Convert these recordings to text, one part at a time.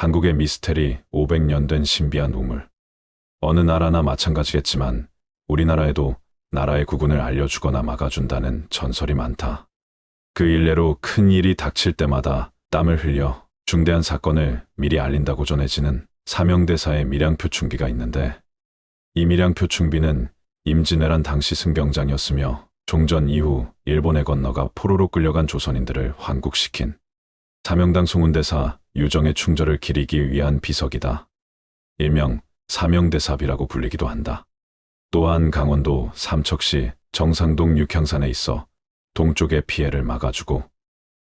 한국의 미스테리 500년 된 신비한 우물. 어느 나라나 마찬가지겠지만 우리나라에도 나라의 구군을 알려주거나 막아준다는 전설이 많다. 그 일례로 큰 일이 닥칠 때마다 땀을 흘려 중대한 사건을 미리 알린다고 전해지는 사명대사의 밀양표충비가 있는데, 이 밀양표충비는 임진왜란 당시 승병장이었으며 종전 이후 일본에 건너가 포로로 끌려간 조선인들을 환국시킨 사명당 송은대사 유정의 충절을 기리기 위한 비석이다. 일명 사명대사비라고 불리기도 한다. 또한 강원도 삼척시 정상동 육향산에 있어 동쪽의 피해를 막아주고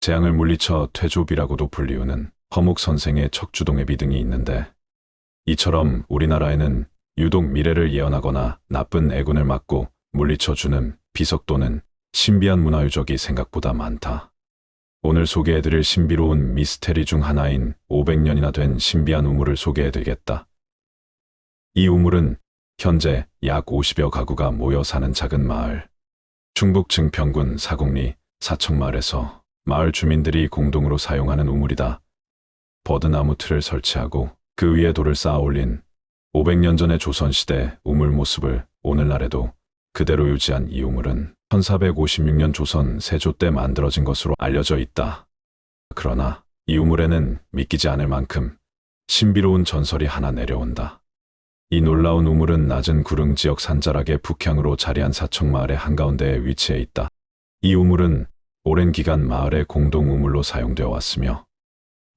재앙을 물리쳐 퇴조비라고도 불리우는 허묵선생의 척주동해비 등이 있는데, 이처럼 우리나라에는 유독 미래를 예언하거나 나쁜 애군을 막고 물리쳐주는 비석 또는 신비한 문화유적이 생각보다 많다. 오늘 소개해드릴 신비로운 미스테리 중 하나인 500년이나 된 신비한 우물을 소개해드리겠다. 이 우물은 현재 약 50여 가구가 모여 사는 작은 마을, 충북 증평군 사곡리 사척마을에서 마을 주민들이 공동으로 사용하는 우물이다. 버드나무 틀을 설치하고 그 위에 돌을 쌓아 올린 500년 전의 조선시대 우물 모습을 오늘날에도 그대로 유지한 이 우물은 1456년 조선 세조 때 만들어진 것으로 알려져 있다. 그러나 이 우물에는 믿기지 않을 만큼 신비로운 전설이 하나 내려온다. 이 놀라운 우물은 낮은 구릉 지역 산자락의 북향으로 자리한 사척마을의 한가운데에 위치해 있다. 이 우물은 오랜 기간 마을의 공동 우물로 사용되어 왔으며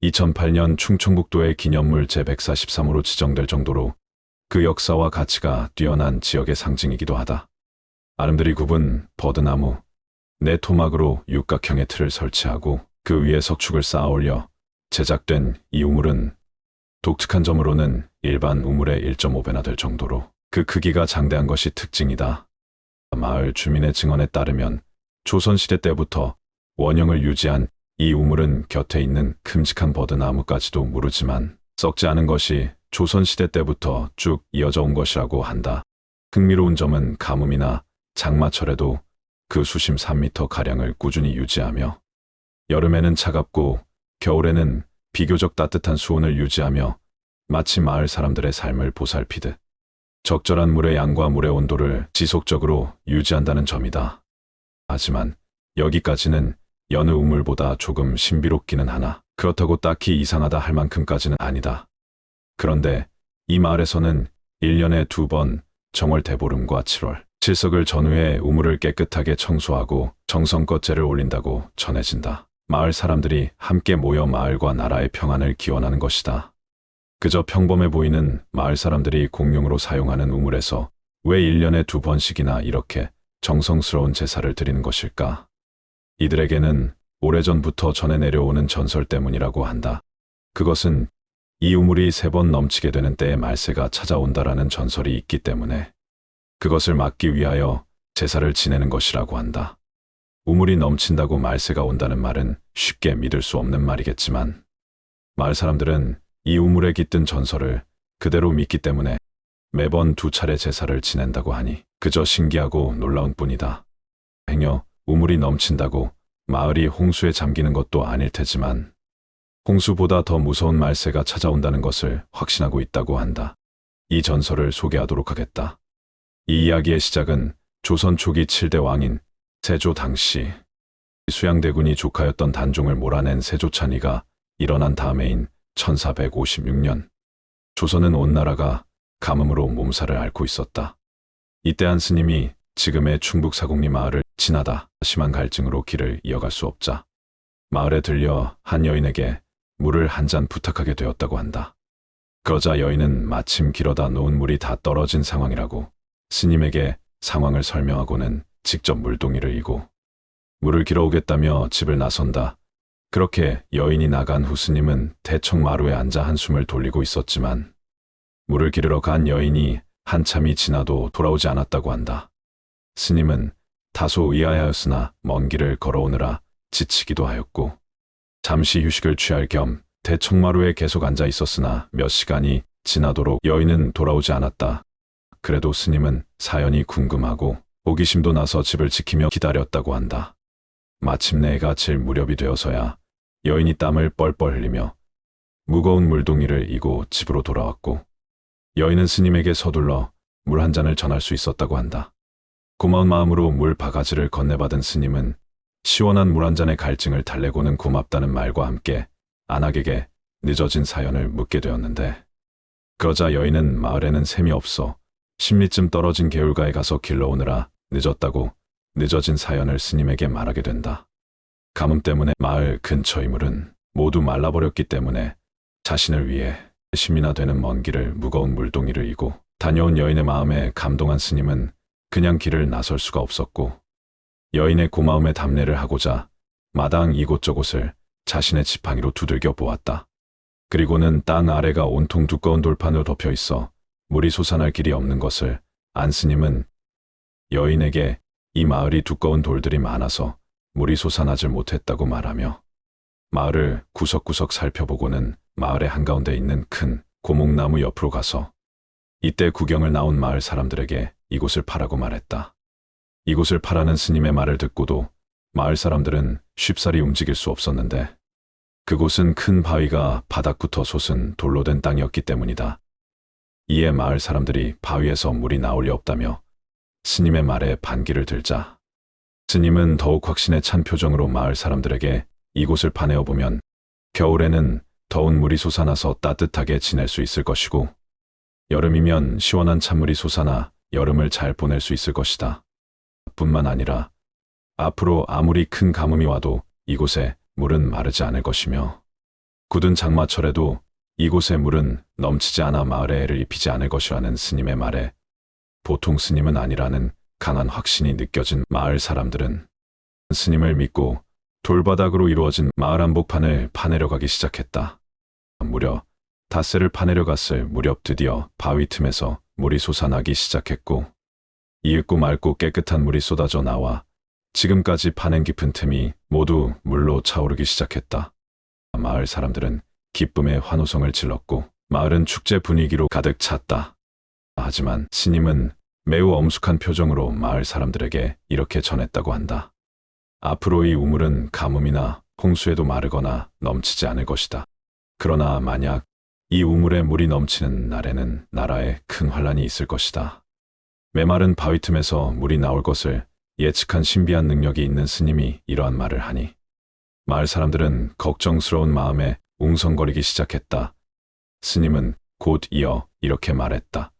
2008년 충청북도의 기념물 제143호로 지정될 정도로 그 역사와 가치가 뛰어난 지역의 상징이기도 하다. 아름드리 굽은 버드나무, 네 토막으로 육각형의 틀을 설치하고 그 위에 석축을 쌓아 올려 제작된 이 우물은 독특한 점으로는 일반 우물의 1.5배나 될 정도로 그 크기가 장대한 것이 특징이다. 마을 주민의 증언에 따르면 조선시대 때부터 원형을 유지한 이 우물은 곁에 있는 큼직한 버드나무까지도 무르지만 썩지 않은 것이 조선시대 때부터 쭉 이어져 온 것이라고 한다. 흥미로운 점은 가뭄이나 장마철에도 그 수심 3m가량을 꾸준히 유지하며 여름에는 차갑고 겨울에는 비교적 따뜻한 수온을 유지하며 마치 마을 사람들의 삶을 보살피듯 적절한 물의 양과 물의 온도를 지속적으로 유지한다는 점이다. 하지만 여기까지는 여느 우물보다 조금 신비롭기는 하나 그렇다고 딱히 이상하다 할 만큼까지는 아니다. 그런데 이 마을에서는 1년에 2번 정월 대보름과 7월 칠석을 전후해 우물을 깨끗하게 청소하고 정성껏 제를 올린다고 전해진다. 마을 사람들이 함께 모여 마을과 나라의 평안을 기원하는 것이다. 그저 평범해 보이는 마을 사람들이 공용으로 사용하는 우물에서 왜 1년에 2번씩이나 이렇게 정성스러운 제사를 드리는 것일까? 이들에게는 오래전부터 전해 내려오는 전설 때문이라고 한다. 그것은 이 우물이 3번 넘치게 되는 때에 말세가 찾아온다라는 전설이 있기 때문에 그것을 막기 위하여 제사를 지내는 것이라고 한다. 우물이 넘친다고 말세가 온다는 말은 쉽게 믿을 수 없는 말이겠지만 마을 사람들은 이 우물에 깃든 전설을 그대로 믿기 때문에 매번 2차례 제사를 지낸다고 하니 그저 신기하고 놀라운 뿐이다. 행여 우물이 넘친다고 마을이 홍수에 잠기는 것도 아닐 테지만 홍수보다 더 무서운 말세가 찾아온다는 것을 확신하고 있다고 한다. 이 전설을 소개하도록 하겠다. 이 이야기의 시작은 조선 초기 7대 왕인 세조 당시 수양대군이 조카였던 단종을 몰아낸 세조찬이가 일어난 다음해인 1456년, 조선은 온 나라가 가뭄으로 몸살을 앓고 있었다. 이때 한 스님이 지금의 충북 사곡리 마을을 지나다 심한 갈증으로 길을 이어갈 수 없자 마을에 들려 한 여인에게 물을 한 잔 부탁하게 되었다고 한다. 그러자 여인은 마침 길어다 놓은 물이 다 떨어진 상황이라고 스님에게 상황을 설명하고는 직접 물동이를 이고 물을 길어오겠다며 집을 나선다. 그렇게 여인이 나간 후 스님은 대청 마루에 앉아 한숨을 돌리고 있었지만 물을 기르러 간 여인이 한참이 지나도 돌아오지 않았다고 한다. 스님은 다소 의아해하였으나 먼 길을 걸어오느라 지치기도 하였고 잠시 휴식을 취할 겸 대청마루에 계속 앉아 있었으나 몇 시간이 지나도록 여인은 돌아오지 않았다. 그래도 스님은 사연이 궁금하고 호기심도 나서 집을 지키며 기다렸다고 한다. 마침내 해가 질 무렵이 되어서야 여인이 땀을 뻘뻘 흘리며 무거운 물동이를 이고 집으로 돌아왔고 여인은 스님에게 서둘러 물 한 잔을 전할 수 있었다고 한다. 고마운 마음으로 물 바가지를 건네받은 스님은 시원한 물 한 잔의 갈증을 달래고는 고맙다는 말과 함께 안악에게 늦어진 사연을 묻게 되었는데 그러자 여인은 마을에는 샘이 없어 10리쯤 떨어진 개울가에 가서 길러오느라 늦었다고 늦어진 사연을 스님에게 말하게 된다. 가뭄 때문에 마을 근처의 물은 모두 말라버렸기 때문에 자신을 위해 10이나 되는 먼 길을 무거운 물동이를 이고 다녀온 여인의 마음에 감동한 스님은 그냥 길을 나설 수가 없었고 여인의 고마움에 답례를 하고자 마당 이곳저곳을 자신의 지팡이로 두들겨 보았다. 그리고는 땅 아래가 온통 두꺼운 돌판으로 덮여 있어 물이 솟아날 길이 없는 것을 안 스님은 여인에게 이 마을이 두꺼운 돌들이 많아서 물이 솟아나질 못했다고 말하며 마을을 구석구석 살펴보고는 마을의 한가운데 있는 큰 고목나무 옆으로 가서 이때 구경을 나온 마을 사람들에게 이곳을 파라고 말했다. 이곳을 파라는 스님의 말을 듣고도 마을 사람들은 쉽사리 움직일 수 없었는데 그곳은 큰 바위가 바닥부터 솟은 돌로 된 땅이었기 때문이다. 이에 마을 사람들이 바위에서 물이 나올 리 없다며 스님의 말에 반기를 들자 스님은 더욱 확신에 찬 표정으로 마을 사람들에게 이곳을 파내어 보면 겨울에는 더운 물이 솟아나서 따뜻하게 지낼 수 있을 것이고 여름이면 시원한 찬물이 솟아나 여름을 잘 보낼 수 있을 것이다. 뿐만 아니라 앞으로 아무리 큰 가뭄이 와도 이곳에 물은 마르지 않을 것이며 굳은 장마철에도 이곳의 물은 넘치지 않아 마을에 해를 입히지 않을 것이라는 스님의 말에 보통 스님은 아니라는 강한 확신이 느껴진 마을 사람들은 스님을 믿고 돌바닥으로 이루어진 마을 한복판을 파내려 가기 시작했다. 무려 닷새를 파내려 갔을 무렵 드디어 바위 틈에서 물이 솟아나기 시작했고 이윽고 맑고 깨끗한 물이 쏟아져 나와 지금까지 파낸 깊은 틈이 모두 물로 차오르기 시작했다. 마을 사람들은 기쁨의 환호성을 질렀고 마을은 축제 분위기로 가득 찼다. 하지만 스님은 매우 엄숙한 표정으로 마을 사람들에게 이렇게 전했다고 한다. 앞으로 이 우물은 가뭄이나 홍수에도 마르거나 넘치지 않을 것이다. 그러나 만약 이 우물에 물이 넘치는 날에는 나라에 큰 환란이 있을 것이다. 메마른 바위 틈에서 물이 나올 것을 예측한 신비한 능력이 있는 스님이 이러한 말을 하니 마을 사람들은 걱정스러운 마음에 웅성거리기 시작했다. 스님은 곧 이어 이렇게 말했다.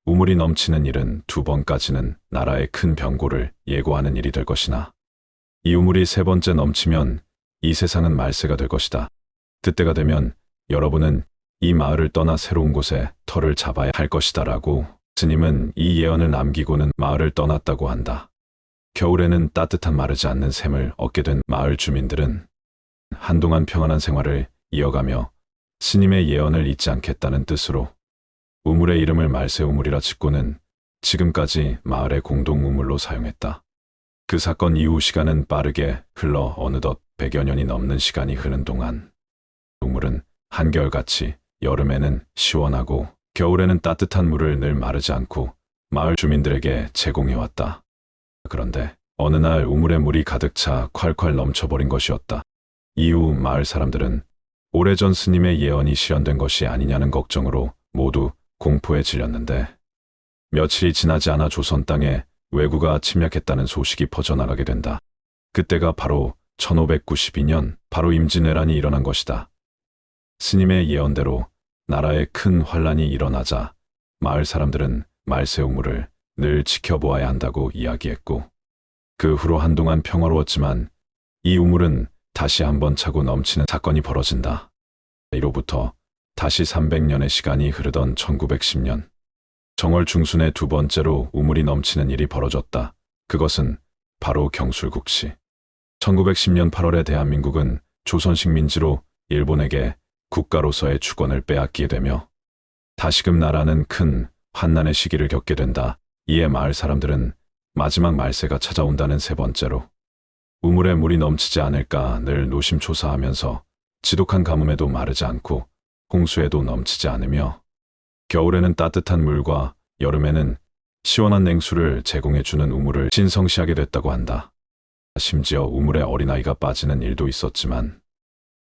우물이 넘치는 일은 2번까지는 나라의 큰 병고를 예고하는 일이 될 것이나 이 우물이 3번째 넘치면 이 세상은 말세가 될 것이다. 그때가 되면 여러분은 이 마을을 떠나 새로운 곳에 터를 잡아야 할 것이다 라고 스님은 이 예언을 남기고는 마을을 떠났다고 한다. 겨울에는 따뜻한 마르지 않는 샘을 얻게 된 마을 주민들은 한동안 평안한 생활을 이어가며 스님의 예언을 잊지 않겠다는 뜻으로 우물의 이름을 말세우물이라 짓고는 지금까지 마을의 공동우물로 사용했다. 그 사건 이후 시간은 빠르게 흘러 어느덧 100여 년이 넘는 시간이 흐른 동안 우물은 한결같이 여름에는 시원하고 겨울에는 따뜻한 물을 늘 마르지 않고 마을 주민들에게 제공해왔다. 그런데 어느 날 우물에 물이 가득 차 콸콸 넘쳐버린 것이었다. 이후 마을 사람들은 오래전 스님의 예언이 실현된 것이 아니냐는 걱정으로 모두 공포에 질렸는데 며칠이 지나지 않아 조선 땅에 왜구가 침략했다는 소식이 퍼져나가게 된다. 그때가 바로 1592년 바로 임진왜란이 일어난 것이다. 스님의 예언대로 나라에 큰 환란이 일어나자 마을 사람들은 말세우물을 늘 지켜보아야 한다고 이야기했고 그 후로 한동안 평화로웠지만 이 우물은 다시 한번 차고 넘치는 사건이 벌어진다. 이로부터 다시 300년의 시간이 흐르던 1910년 정월 중순에 2번째로 우물이 넘치는 일이 벌어졌다. 그것은 바로 경술국시. 1910년 8월에 대한민국은 조선식 민지로 일본에게 국가로서의 주권을 빼앗기게 되며 다시금 나라는 큰 환난의 시기를 겪게 된다. 이에 마을 사람들은 마지막 말세가 찾아온다는 3번째로 우물에 물이 넘치지 않을까 늘 노심초사하면서 지독한 가뭄에도 마르지 않고 홍수에도 넘치지 않으며 겨울에는 따뜻한 물과 여름에는 시원한 냉수를 제공해주는 우물을 신성시하게 됐다고 한다. 심지어 우물에 어린아이가 빠지는 일도 있었지만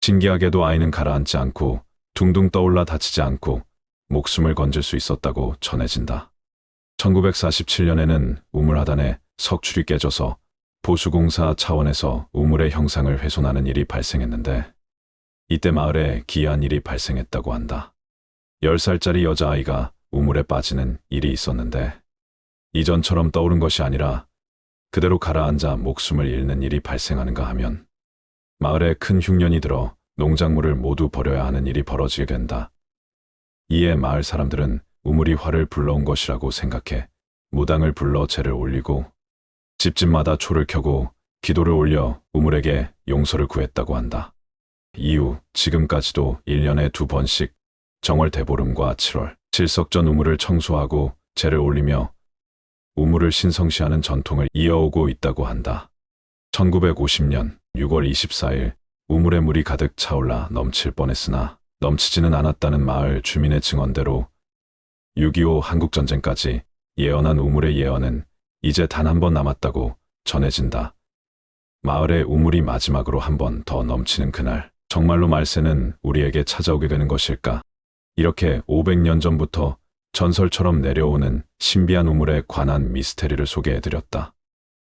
신기하게도 아이는 가라앉지 않고 둥둥 떠올라 다치지 않고 목숨을 건질 수 있었다고 전해진다. 1947년에는 우물 하단에 석줄이 깨져서 보수공사 차원에서 우물의 형상을 훼손하는 일이 발생했는데 이때 마을에 기이한 일이 발생했다고 한다. 10살짜리 여자아이가 우물에 빠지는 일이 있었는데 이전처럼 떠오른 것이 아니라 그대로 가라앉아 목숨을 잃는 일이 발생하는가 하면 마을에 큰 흉년이 들어 농작물을 모두 버려야 하는 일이 벌어지게 된다. 이에 마을 사람들은 우물이 화를 불러온 것이라고 생각해 무당을 불러 제를 올리고 집집마다 초를 켜고 기도를 올려 우물에게 용서를 구했다고 한다. 이후 지금까지도 1년에 2번씩 정월 대보름과 7월 칠석전 우물을 청소하고 제를 올리며 우물을 신성시하는 전통을 이어오고 있다고 한다. 1950년 6월 24일 우물에 물이 가득 차올라 넘칠 뻔했으나 넘치지는 않았다는 마을 주민의 증언대로 6.25 한국전쟁까지 예언한 우물의 예언은 이제 단 한 번 남았다고 전해진다. 마을의 우물이 마지막으로 한 번 더 넘치는 그날, 정말로 말세는 우리에게 찾아오게 되는 것일까? 이렇게 500년 전부터 전설처럼 내려오는 신비한 우물에 관한 미스테리를 소개해드렸다.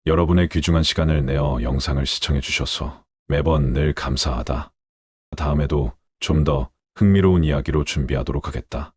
여러분의 귀중한 시간을 내어 영상을 시청해 주셔서 매번 늘 감사하다. 다음에도 좀 더 흥미로운 이야기로 준비하도록 하겠다.